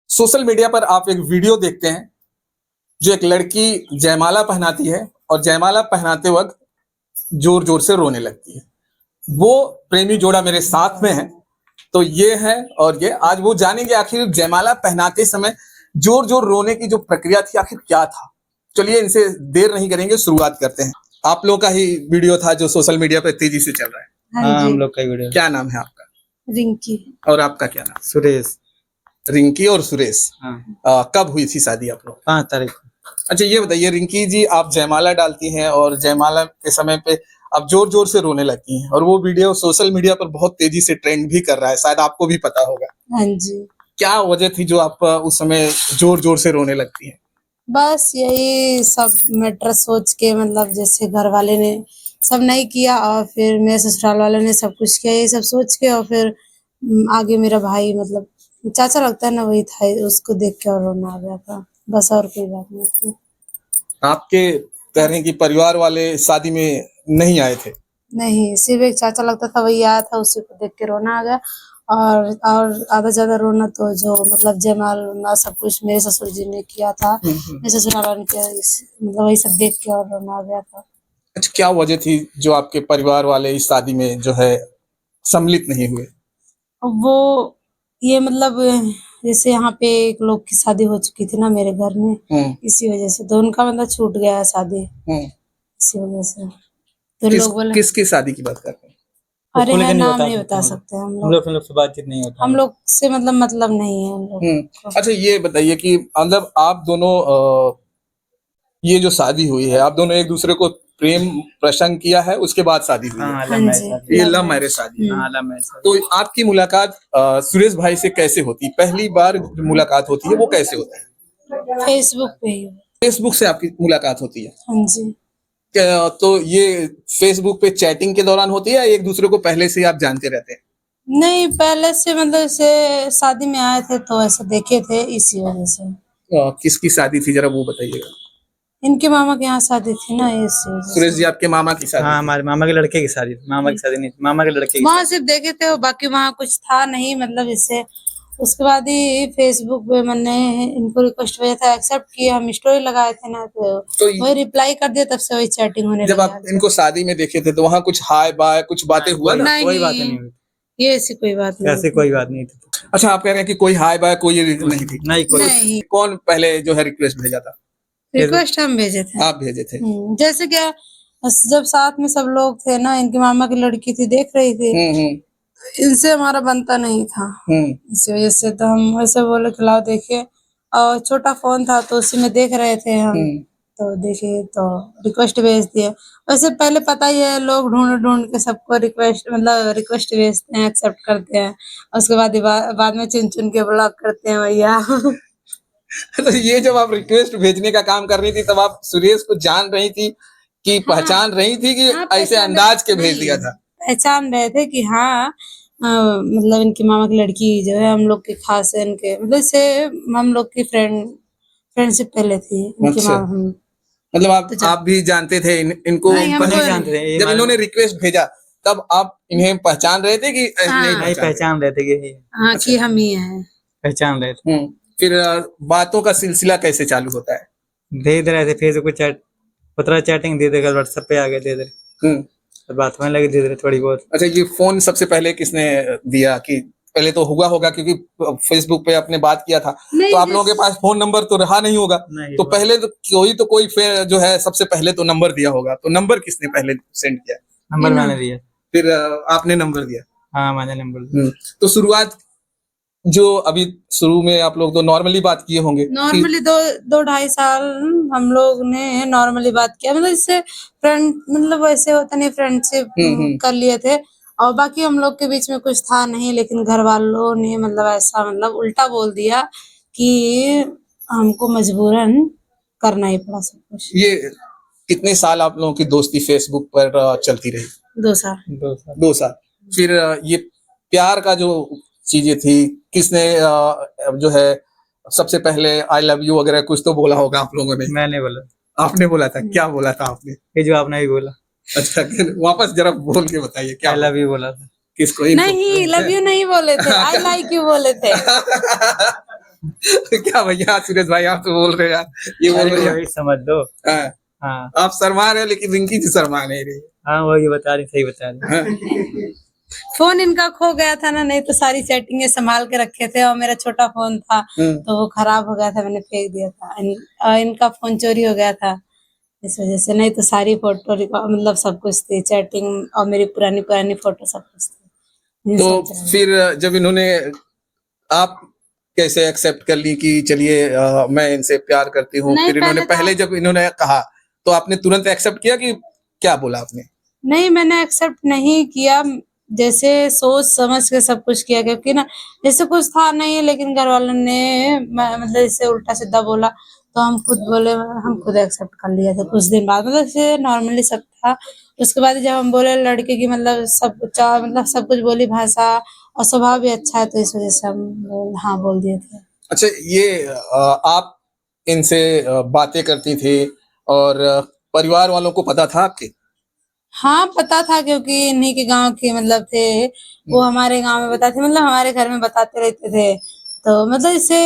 Social media पर आप एक वीडियो देखते हैं जो एक लड़की जयमाला पहनाती है और जयमाला पहनाते वक्त जोर जोर से रोने लगती है। वो प्रेमी जोड़ा मेरे साथ में है, तो ये है और ये आज वो जानेंगे आखिर जयमाला पहनाते समय जोर जोर रोने की जो प्रक्रिया थी आखिर क्या था। चलिए इनसे देर नहीं करेंगे, शुरुआत करते हैं। आप लोग का ही वीडियो था जो सोशल मीडिया पर तेजी से चल रहा है। हाँ जी। हम लोग का ही वीडियो। क्या नाम है आपका? रिंकी। और आपका क्या नाम? सुरेश। रिंकी और सुरेश। हाँ। कब हुई थी शादी आप लोग? 5 तारीख को। अच्छा ये बताइए रिंकी जी, आप जयमाला डालती हैं और जयमाला के समय पे आप जोर जोर से रोने लगती हैं और वो वीडियो सोशल मीडिया पर बहुत तेजी से ट्रेंड भी कर रहा है, शायद आपको भी पता होगा। हाँ जी। क्या वजह थी जो आप उस समय जोर जोर से रोने लगती हैं? बस यही सब मैटर सोच के, मतलब जैसे घर वाले ने सब नहीं किया और फिर मेरे ससुराल वाले ने सब कुछ किया, ये सब सोच के। और फिर आगे मेरा भाई, मतलब चाचा लगता है ना, वही था, उसको देख के और रोना आ गया था। बस और कोई बात नहीं थी। आपके कह रहे हैं कि परिवार वाले शादी में नहीं आए थे? नहीं, सिर्फ एक चाचा लगता था, वही आया था, उसी को देख के रोना आ गया। और आधा ज्यादा रोना तो जो मतलब जयमाला सब कुछ मेरे ससुर जी ने किया था, मेरे ससुराल वालों ने किया, मतलब वही सब देख के और रोना आ गया था। अच्छा क्या वजह थी जो आपके परिवार वाले इस शादी में जो है सम्मिलित नहीं हुए? वो ये मतलब जैसे यहाँ पे एक लोग की शादी हो चुकी थी ना मेरे घर में, इसी वजह से तो उनका मतलब छूट गया है शादी, इसी वजह से तो लोग बोले। किसकी शादी की बात कर रहे हैं? अरे है, नाम नहीं बता सकते हम लोग से बातचीत नहीं होता। हम लोग से मतलब नहीं है हम लोग। अच्छा ये बताइए कि मतलब आप दोनों ये जो शादी हुई है, आप दोनों एक दूसरे को प्रेम प्रसंग किया है, उसके बाद शादी हुई है? हाँ, हाँ जी, ये लव मैरिज शादी है। हाँ, लव मैरिज। तो आपकी मुलाकात सुरेश भाई से कैसे होती? पहली बार मुलाकात होती है वो कैसे होती है? फेसबुक पे ही। फेसबुक से आपकी मुलाकात होती है? हाँ जी। तो ये फेसबुक पे चैटिंग के दौरान होती है या एक दूसरे को पहले से आप जानते रहते हैं? नहीं, पहले से मतलब से शादी में आए थे तो ऐसे देखे थे, इसी वजह से। किसकी शादी थी जरा वो बताइएगा। इनके मामा के यहाँ शादी थी ना, इसी वजह से। सुरेश जी आपके मामा की शादी? हाँ, हमारे मामा के लड़के की शादी। मामा की शादी नहीं, मामा के लड़के की। वहाँ सिर्फ देखे थे और बाकी वहाँ कुछ था नहीं, मतलब इससे उसके बाद ही फेसबुक पे मैंने इनको रिक्वेस्ट भेजा था, एक्सेप्ट किया, हम स्टोरी लगाए थे ना, तो वही रिप्लाई कर दिया, तब से वही चैटिंग होने जब आप इनको शादी में देखे थे तो वहाँ कुछ हाय बाय कुछ बातें हुआ ना? नहीं, कोई बात नहीं हुई। ये ऐसी कोई बात नहीं, ऐसी कोई बात नहीं थी। अच्छा आप कह रहे हैं कि कोई हाय बाय कोई नहीं थी? नहीं, कोई नहीं। कौन पहले जो है रिक्वेस्ट भेजा था? रिक्वेस्ट हम भेजे थे। आप भेजे थे? जैसे क्या, जब साथ में सब लोग थे ना, इनके मामा की लड़की थी, देख रही थी, इनसे हमारा बनता नहीं था, इस वजह से तो हम वैसे बोले कि लाओ देखिए, और छोटा फोन था तो उसी में देख रहे थे हम, तो देखे तो रिक्वेस्ट भेज दिए। वैसे पहले पता ही है, लोग ढूंढ ढूंढ के सबको रिक्वेस्ट रिक्वेस्ट भेजते हैं, एक्सेप्ट करते हैं, उसके बाद में चुन चुन के ब्लॉक करते हैं भैया। तो ये जब आप रिक्वेस्ट भेजने का काम कर रही थी तब आप सुरेश को जान रही थी कि पहचान रही थी कि ऐसे अंदाज के भेज दिया था? पहचान रहे थे कि हाँ, मतलब इनकी मामा की लड़की जो है हम लोग के खास है, इनके मतलब से हम लोग की फ्रेंडशिप पहले थी इनकी अच्छा। मामा। मतलब आप भी जानते थे इनको? नहीं जानते थे। जब इन्होंने रिक्वेस्ट भेजा तब आप इन्हें पहचान रहे थे कि नहीं पहचान रहे थे कि हाँ, कि हम ही हैं, पहचान रहे थे। फिर बातों का सिलसिला कैसे चालू होता है? दे रहे थे फेसबुक चैट, उतरा चैटिंग दे देगा, व्हाट्सएप पे आ गए, दे दे बात होने लगी धीरे धीरे थोड़ी बहुत। अच्छा ये फोन सबसे पहले किसने दिया? कि पहले तो हुआ होगा क्योंकि फेसबुक पे आपने बात किया था तो आप लोगों के पास फोन नंबर तो रहा नहीं होगा, तो पहले तो कोई जो है सबसे पहले तो नंबर दिया होगा, तो नंबर किसने पहले सेंड किया? नंबर मैंने दिया। फिर आपने नंबर दिया? हाँ, मैंने नंबर दिया। तो शुरुआत जो अभी शुरू में आप लोग तो नॉर्मली बात किए होंगे? नॉर्मली 2-2.5 साल हम लोग ने नॉर्मली बात किया, मतलब इससे फ्रेंड, मतलब वैसे होता नहीं, फ्रेंडशिप कर लिए थे, और बाकी हम लोग के बीच में कुछ था नहीं, लेकिन घर वालों ने मतलब ऐसा मतलब उल्टा बोल दिया कि हमको मजबूरन करना ही पड़ा सब कुछ। ये कितने साल आप लोगों की दोस्ती फेसबुक पर चलती रही? 2 साल। 2 साल। फिर ये प्यार का जो चीजें थी, किसने जो है सबसे पहले आई लव यू वगैरह कुछ तो बोला होगा आप लोगों ने? मैंने बोला। आपने बोला था? क्या बोला था आपने? ये जो आपने भी बोला। अच्छा वापस जरा बोल के बताइए क्या? आई लव यू बोला था। किसको? नहीं, लव यू नहीं बोले थे, आई लाइक यू बोले थे। क्या भैया सूरज भाई आप तो बोल रहे हैं यार, ये बोल रहे हैं वही समझ लो। हाँ, हाँ आप शर्मा रहे हो लेकिन रिंकी जी शर्मा नहीं रही। हाँ वही बता रही, सही बता रही। हाँ, फोन इनका खो गया था ना, नहीं तो सारी सेटिंगें संभाल के रखे थे, और मेरा छोटा फोन था तो वो खराब हो गया था, मैंने फेंक दिया था। और इनका फोन चोरी हो गया था इस वजह से, नहीं तो सारी फोटो मतलब सब कुछ थी, चैटिंग और मेरी पुरानी पुरानी फोटो सब कुछ थी। इन तो सब चला गया। फिर जब इन्होंने, आप कैसे एक्सेप्ट कर ली कि चलिए मैं इनसे प्यार करती हूँ? नहीं, फिर इन्होंने पहले तो- पहले जब इन्होंने कहा तो आपने तुरंत एक्सेप्ट किया कि क्या बोला आपने? नहीं, मैंने एक्सेप्ट नहीं किया, जैसे सोच समझ के सब कुछ किया, क्योंकि ना जैसे कुछ था नहीं, लेकिन घर वालों ने मतलब इससे उल्टा सीधा बोला तो हम खुद बोले, हम खुद एक्सेप्ट कर लिया था कुछ दिन बाद, मतलब जैसे नॉर्मली सब था। उसके बाद जब हम बोले लड़के की मतलब सब कुछ मतलब सब कुछ बोली भाषा और स्वभाव भी अच्छा है, तो इस वजह से हम हाँ बोल दिए थे। अच्छा, ये आप इनसे बातें करती थी और परिवार वालों को पता था आपके? हाँ पता था, क्योंकि इन्हीं के गांव के मतलब थे, वो हमारे गांव में बताते, मतलब हमारे घर में बताते रहते थे। तो मतलब इससे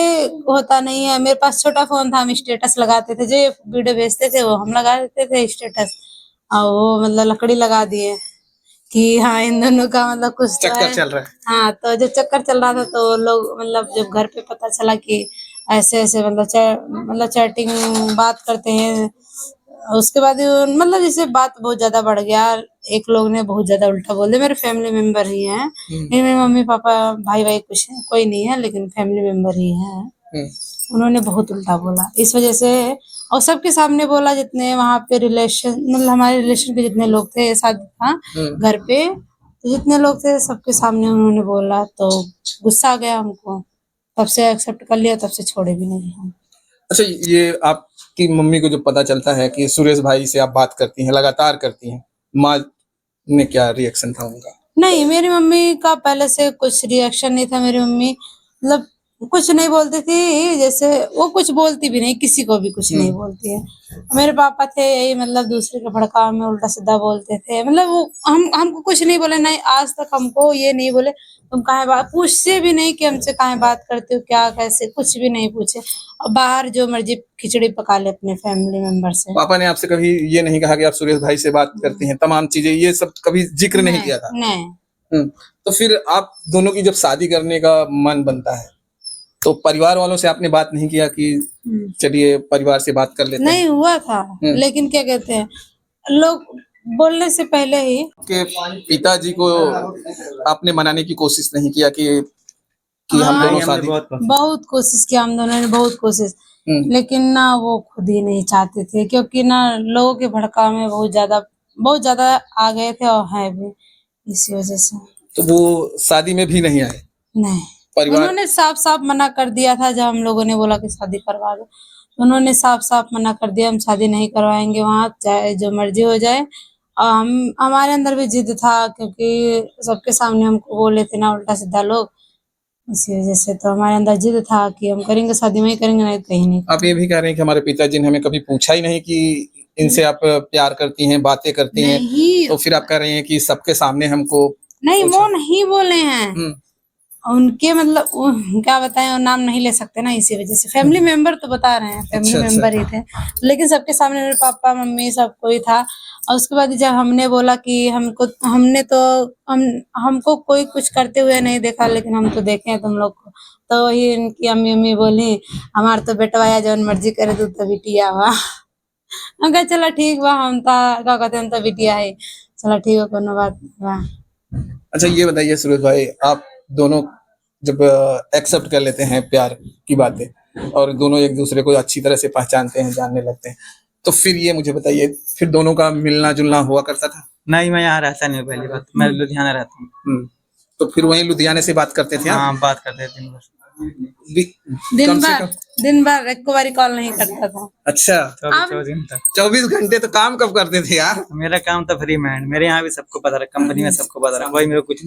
होता नहीं है, मेरे पास छोटा फोन था, हम स्टेटस लगाते थे, जो ये वीडियो भेजते थे वो हम लगा देते थे स्टेटस, और वो मतलब लकड़ी लगा दिए कि हाँ इन दोनों का मतलब कुछ तो चक्कर है। चल रहा है। हाँ, तो जब चक्कर चल रहा था तो लोग मतलब जब घर पे पता चला कि ऐसे ऐसे मतलब चैटिंग बात करते हैं, उसके बाद मतलब जैसे बात बहुत ज्यादा बढ़ गया, एक लोग ने बहुत ज्यादा उल्टा बोल दिया, मेरे फैमिली मेंबर ही हैं, नहीं मेरे मम्मी पापा भाई भाई कुछ कोई नहीं है, लेकिन फैमिली मेंबर ही है, उन्होंने बहुत उल्टा बोला इस वजह से, और सबके सामने बोला, जितने वहां पे रिलेशन मतलब हमारे रिलेशन के जितने लोग थे, शादी था घर पे, तो जितने लोग थे सबके सामने उन्होंने बोला, तो गुस्सा आ गया हमको, तब से एक्सेप्ट कर लिया, तब से छोड़े भी नहीं हम। अच्छा, ये आपकी मम्मी को जब पता चलता है कि सुरेश भाई से आप बात करती हैं, लगातार करती हैं, माँ ने क्या रिएक्शन था उनका? नहीं, मेरी मम्मी का पहले से कुछ रिएक्शन नहीं था, मेरी मम्मी मतलब कुछ नहीं बोलती थी, जैसे वो कुछ बोलती भी नहीं, किसी को भी कुछ नहीं बोलती है। मेरे पापा थे यही मतलब दूसरे के भड़काव में उल्टा सीधा बोलते थे, मतलब वो हमको कुछ नहीं बोले, नहीं आज तक हमको ये नहीं बोले तुम काहे बात, पूछते भी नहीं कि हमसे काहे बात करते हो, क्या कैसे, कुछ भी नहीं पूछे, और बाहर जो मर्जी खिचड़ी पका ले अपने फैमिली मेंबर से। पापा ने आपसे कभी ये नहीं कहा कि आप सुरेश भाई से बात करती हैं, तमाम चीजें, ये सब कभी जिक्र नहीं किया था? नहीं। तो फिर आप दोनों की जब शादी करने का मन बनता है तो परिवार वालों से आपने बात नहीं किया कि चलिए परिवार से बात कर लेते हैं? नहीं हुआ था, लेकिन क्या कहते हैं, लोग बोलने से पहले ही के पिताजी को आपने मनाने की कोशिश नहीं किया कि हम दोनों शादी? बहुत कोशिश की, हम दोनों ने बहुत कोशिश, लेकिन ना वो खुद ही नहीं चाहते थे, क्योंकि ना लोगों के भड़काव में बहुत ज्यादा आ गए थे, और है भी, इसी वजह से। तो वो शादी में भी नहीं आए? नहीं, परिवार उन्होंने साफ साफ मना कर दिया था, जब हम लोगों ने बोला कि शादी करवा दो, उन्होंने साफ साफ मना कर दिया, हम शादी नहीं करवाएंगे वहाँ, चाहे जो मर्जी हो जाए। और हमारे अंदर भी जिद था, क्योंकि सबके सामने हमको बोले थे ना उल्टा सीधा लोग, इसी वजह से तो हमारे अंदर जिद था कि हम करेंगे शादी, वहीं करेंगे, नहीं कहीं नहीं। आप ये भी कह रहे हैं कि हमारे पिताजी ने हमें कभी पूछा ही नहीं कि इनसे आप प्यार करती हैं, बातें करती हैं, तो फिर आप कह रहे हैं कि सबके सामने हमको नहीं, वो नहीं बोले हैं, उनके मतलब क्या बताएं, और नाम नहीं ले सकते ना, इसी वजह से फैमिली मेंबर तो बता रहे हैं, फैमिली मेंबर ही थे, लेकिन सबके सामने मेरे पापा मम्मी सब कोई था। और उसके बाद जब हमने बोला कि हमको कोई कुछ करते हुए नहीं देखा, लेकिन हम तो देखे हैं तुम लोग को, तो वही इनकी अम्मी अम्मी बोली हमार तो बेटवा या जौन मर्जी करे तू तो बिटिया हुआ। हम कहा चलो ठीक बा, हम का कहते हम तो बिटिया है, चलो ठीक है, कोनो बात बा। अच्छा, ये बताइए सुरेश भाई, आप दोनों जब एक्सेप्ट कर लेते हैं प्यार की बातें और दोनों एक दूसरे को अच्छी तरह से पहचानते हैं, जानने लगते हैं, तो फिर ये मुझे बताइए, फिर दोनों का मिलना जुलना हुआ करता था? नहीं, मैं यहाँ रहता नहीं, पहली बात मैं लुधियाना रहता हूँ। तो फिर वहीं लुधियाने से बात करते थे? हाँ, बात करते थे दिन भर, दिन भर एक बारी कॉल नहीं करता था। अच्छा, 24 घंटे तो काम कब करते थे यार? मेरा काम तो फ्री मैन, मेरे यहाँ भी सबको पता है, कंपनी में सबको पता है, वही मेरे को कुछ